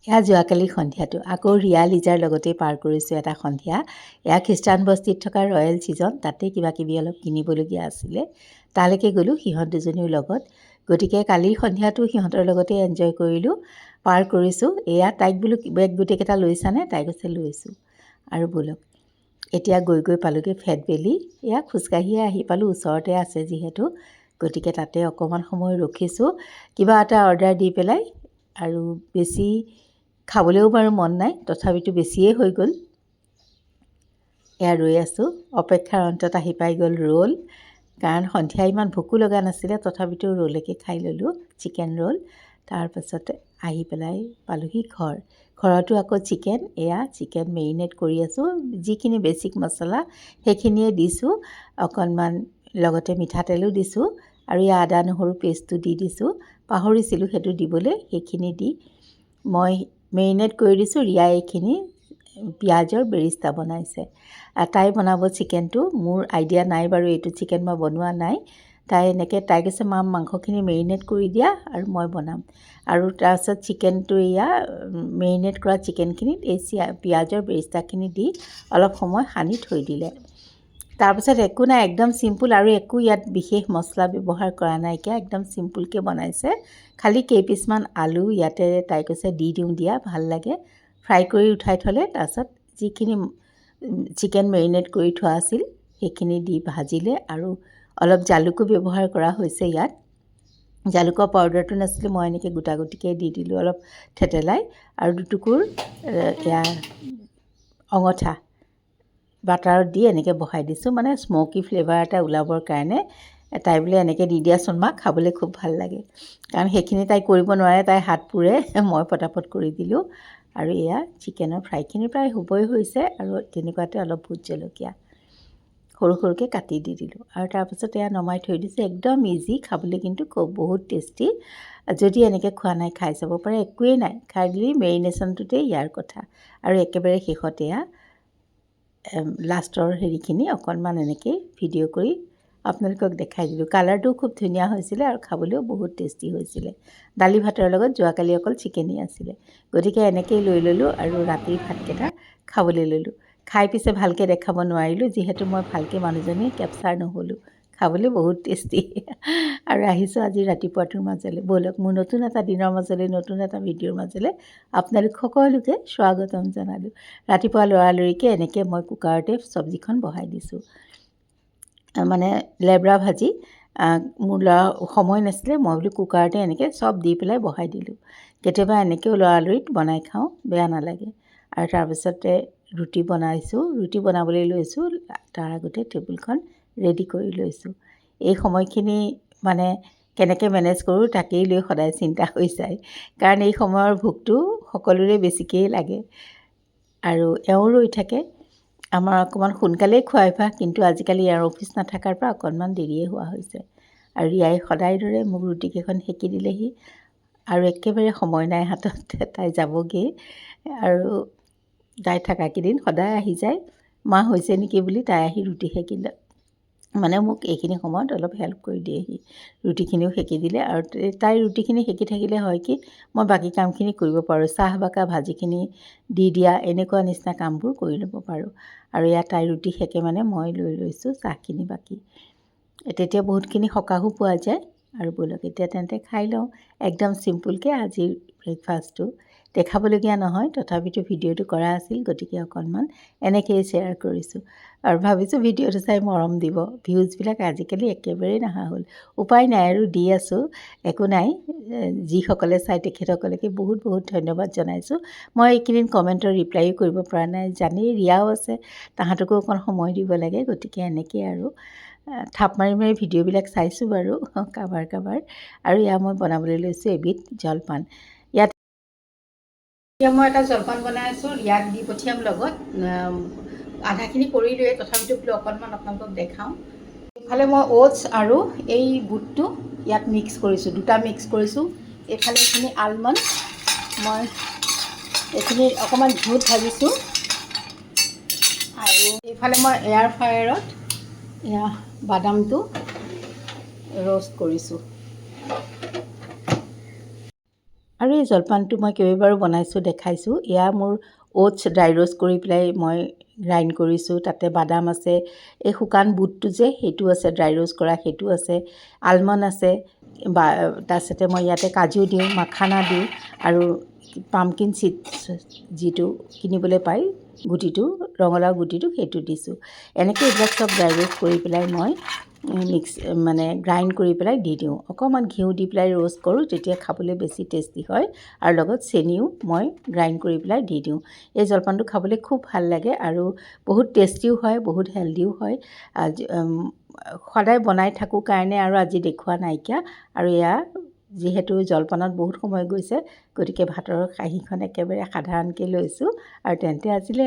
এয়া যোৱাকালি সন্ধিয়াটো আকৌ ৰিয়া লিজাৰ লগতে পাৰ কৰিছোঁ এটা সন্ধিয়া। এয়া খ্ৰীষ্টান বস্তিত থকা ৰয়েল ছিজন, তাতে কিবা কিবি অলপ কিনিবলগীয়া আছিলে, তালৈকে গ'লোঁ সিহঁত দুজনীৰ লগত। গতিকে কালিৰ সন্ধিয়াটো সিহঁতৰ লগতে এনজয় কৰিলোঁ, পাৰ কৰিছোঁ। এয়া তাইক বোলো বেগ গোটেইকেইটা লৈছানে? তাই কৈছে লৈছোঁ। আৰু ব'লক এতিয়া গৈ পালোঁগৈ ফেট ভেলি। এয়া খোজকাঢ়িয়ে আহি পালোঁ, ওচৰতে আছে যিহেতু, গতিকে তাতে অকণমান সময় ৰখিছোঁ কিবা এটা অৰ্ডাৰ দি পেলাই। আৰু বেছি খাবলৈও বাৰু মন নাই, তথাপিতো বেছিয়ে হৈ গ'ল। এয়া ৰৈ আছোঁ, অপেক্ষাৰ অন্তত আহি পাই গ'ল ৰোল। কাৰণ সন্ধিয়া ইমান ভোকো লগা নাছিলে, তথাপিতো ৰোলকে খাই ল'লোঁ, চিকেন ৰোল। তাৰপাছতে আহি পেলাই পালোঁহি ঘৰতো আকৌ চিকেন। এয়া চিকেন মেৰিনেট কৰি আছোঁ, যিখিনি বেছিক মছলা সেইখিনিয়ে দিছোঁ, অকণমান লগতে মিঠাতেলো দিছোঁ। আৰু এয়া আদা নহৰু পেষ্টটো দি দিছোঁ, পাহৰিছিলোঁ সেইটো দিবলৈ। সেইখিনি দি মই মেৰিনেট কৰি দিছোঁ। ৰিয়াই এইখিনি পিঁয়াজৰ বেৰিষ্টা বনাইছে। তাই বনাব চিকেনটো, মোৰ আইডিয়া নাই বাৰু, এইটো চিকেন মই বনোৱা নাই। তাই কৈছে মা মাংসখিনি মেৰিনেট কৰি দিয়া আৰু মই বনাম। আৰু তাৰপিছত চিকেনটো এয়া মেৰিনেট কৰা চিকেনখিনিত এই পিঁয়াজৰ বেৰিষ্টাখিনি দি অলপ সময় সানি থৈ দিলে। তাৰপিছত একো নাই, একদম চিম্পুল, আৰু একো ইয়াত বিশেষ মছলা ব্যৱহাৰ কৰা নাইকিয়া, একদম চিম্পুলকৈ বনাইছে। খালি কেইপিচমান আলু ইয়াতে তাই কৈছে দি দিওঁ দিয়া, ভাল লাগে, ফ্ৰাই কৰি উঠাই থ'লে। তাৰপিছত যিখিনি চিকেন মেৰিনেট কৰি থোৱা আছিল সেইখিনি দি ভাজিলে। আৰু অলপ জালুকো ব্যৱহাৰ কৰা হৈছে ইয়াত। জালুকৰ পাউডাৰটো নাছিলে, মই এনেকৈ গোটা গুটিকৈ দি দিলোঁ অলপ থেতেলাই। আৰু দুটুকুৰ এয়া অঙঠা বাটাৰত দি এনেকৈ বহাই দিছোঁ, মানে স্ম'কি ফ্লেভাৰ এটা ওলাবৰ কাৰণে। তাই বোলে এনেকৈ দি দিয়াচোন মা, খাবলৈ খুব ভাল লাগে। কাৰণ সেইখিনি তাই কৰিব নোৱাৰে, তাই হাত পুৰে, মই পটাপট কৰি দিলোঁ। আৰু এয়া চিকেনৰ ফ্ৰাইখিনি প্ৰায় হ'বই হৈছে। আৰু তেনেকুৱাতে অলপ ভোট জলকীয়া সৰু সৰুকৈ কাটি দি দিলোঁ। আৰু তাৰপাছত এয়া নমাই থৈ দিছোঁ। একদম ইজি, খাবলৈ কিন্তু বহুত টেষ্টি। যদি এনেকৈ খোৱা নাই খাই চাব পাৰে, একোৱেই নাই, খালি মেৰিনেশ্যনটোতেই ইয়াৰ কথা। আৰু একেবাৰে শেষত এয়া লাষ্টৰ হেৰিখিনি অকণমান এনেকৈ ভিডিঅ' কৰি আপোনালোকক দেখাই দিলোঁ। কালাৰটোও খুব ধুনীয়া হৈছিলে আৰু খাবলৈও বহুত টেষ্টি হৈছিলে। দালি ভাতৰ লগত যোৱাকালি অকল চিকেনেই আছিলে, গতিকে এনেকৈয়ে লৈ ল'লোঁ আৰু ৰাতিৰ ভাতকেইটা খাবলৈ ল'লোঁ। খাই পিছে ভালকৈ দেখাব নোৱাৰিলোঁ, যিহেতু মই ভালকৈ মানুহজনী কেপচাৰ নহ'লোঁ। খাবলৈ বহুত টেষ্টি। আৰু আহিছোঁ আজি ৰাতিপুৱাটোৰ মাজলৈ। ব'লক মোৰ নতুন এটা দিনৰ মাজলৈ, নতুন এটা ভিডিঅ'ৰ মাজলৈ আপোনালোক সকলোকে স্বাগতম জনালোঁ। ৰাতিপুৱা লৰালৰিকৈ এনেকৈ মই কুকাৰতে চব্জিখন বহাই দিছোঁ, মানে লেবৰা ভাজি। মোৰ সময় নাছিলে, মই বোলো কুকাৰতে এনেকৈ চব দি পেলাই বহাই দিলোঁ। কেতিয়াবা এনেকৈও লৰালৰিত বনাই খাওঁ, বেয়া নালাগে। আৰু তাৰপিছতে ৰুটি বনাইছোঁ, ৰুটি বনাবলৈ লৈছোঁ। তাৰ আগতে টেবুলখন ৰেডি কৰি লৈছোঁ। এই সময়খিনি মানে কেনেকৈ মেনেজ কৰোঁ তাকেই লৈ সদায় চিন্তা হৈ যায়, কাৰণ এই সময়ৰ ভোকটো সকলোৰে বেছিকেই লাগে। আৰু এওঁ ৰৈ থাকে। আমাৰ অকণমান সোনকালেই খোৱা অভ্যাস, কিন্তু আজিকালি ইয়াৰ অফিচ নাথাকাৰ পৰা অকণমান দেৰিয়ে হোৱা হৈছে। আৰু ৰিয়াই সদায় দৰে মোক ৰুটিকেইখন সেকি দিলেহি, আৰু একেবাৰে সময় নাই হাতত, তাই যাবগৈ। আৰু তাই থকাকেইদিন সদায় আহি যায়, মা হৈছে নেকি বুলি তাই আহি ৰুটি সেকিলে, মানে মোক এইখিনি সময়ত অলপ হেল্প কৰি দিয়েহি। ৰুটিখিনিও সেকি দিলে। আৰু তাই ৰুটিখিনি সেকি থাকিলে হয় কি, মই বাকী কামখিনি কৰিব পাৰোঁ, চাহ বাকা ভাজিখিনি দি দিয়া, এনেকুৱা নিচিনা কামবোৰ কৰি ল'ব পাৰোঁ। আৰু ইয়াত তাই ৰুটি সেকে মানে মই লৈ লৈছোঁ চাহখিনি বাকি। তেতিয়া বহুতখিনি সকাহো পোৱা যায়। আৰু ব'লক এতিয়া তেন্তে খাই লওঁ। একদম চিম্পুলকৈ আজিৰ ব্ৰেকফাষ্টটো দেখাবলগীয়া নহয়, তথাপিতো ভিডিঅ'টো কৰা আছিল, গতিকে অকণমান এনেকৈয়ে শ্বেয়াৰ কৰিছোঁ। আৰু ভাবিছোঁ ভিডিঅ'টো চাই মৰম দিব। ভিউজবিলাক আজিকালি একেবাৰেই নহা হ'ল, উপায় নাই আৰু দি আছোঁ, একো নাই। যিসকলে চাই তেখেতসকলকে বহুত বহুত ধন্যবাদ জনাইছোঁ। মই এইকেইদিন কমেণ্টৰ ৰিপ্লাইও কৰিব পৰা নাই, জানেই ৰিয়াও আছে, তাহাঁতকো অকণ সময় দিব লাগে। গতিকে এনেকৈ আৰু থাপ মাৰি মাৰি ভিডিঅ'বিলাক চাইছোঁ বাৰু কাবাৰ। আৰু এয়া মই বনাবলৈ লৈছোঁ এবিধ জলপান। এতিয়া মই এটা জলপান বনাই আছোঁ, ৰিয়াক দি পঠিয়াম লগত। আধাখিনি কৰিলোৱে, তথাপিতো বোলো অকণমান আপোনালোকক দেখাওঁ। এইফালে মই অ'টছ আৰু এই বুটটো ইয়াত মিক্স কৰিছোঁ, দুটা মিক্স কৰিছোঁ। এইফালে এইখিনি আলমণ্ড, মই এইখিনি অকণমান ঘিউত ভাজিছোঁ। আৰু এইফালে মই এয়াৰ ফ্ৰায়াৰত এয়া বাদামটো ৰোষ্ট কৰিছোঁ। আৰু এই জলপানটো মই কেইবাবাৰো বনাইছোঁ, দেখাইছোঁ। এয়া মোৰ অ'টছ ড্ৰাই ৰ'ষ্ট কৰি পেলাই মই গ্ৰাইণ্ড কৰিছোঁ। তাতে বাদাম আছে, এই শুকান বুটটো যে সেইটো আছে, ড্ৰাই ৰ'ষ্ট কৰা সেইটো আছে, আলমণ্ড আছে, তাৰপিছতে মই ইয়াতে কাজু দিওঁ, মাখানা দিওঁ আৰু পামকিন চিডছ যিটো কিনিবলৈ পায়, গুটিটো, ৰঙালাও গুটিটো, সেইটো দিছোঁ। এনেকৈ এইবিলাক চব ড্ৰাই ৰ'ষ্ট কৰি পেলাই মই গ্ৰাইণ্ড কৰি পেলাই দি দিওঁ। অকণমান ঘিউ দি পেলাই ৰ'ষ্ট কৰোঁ, তেতিয়া খাবলৈ বেছি টেষ্টি হয়। আৰু লগত চেনিও মই গ্ৰাইণ্ড কৰি পেলাই দি দিওঁ। এই জলপানটো খাবলৈ খুব ভাল লাগে আৰু বহুত টেষ্টিও হয়, বহুত হেল্ডিও হয়। সদায় বনাই থাকোঁ কাৰণে আৰু আজি দেখুওৱা নাইকিয়া। আৰু এয়া যিহেতু জলপানত বহুত সময় গৈছে, গতিকে ভাতৰ কাঁহীখন একেবাৰে সাধাৰণকৈ লৈছোঁ। আৰু তেন্তে আজিলৈ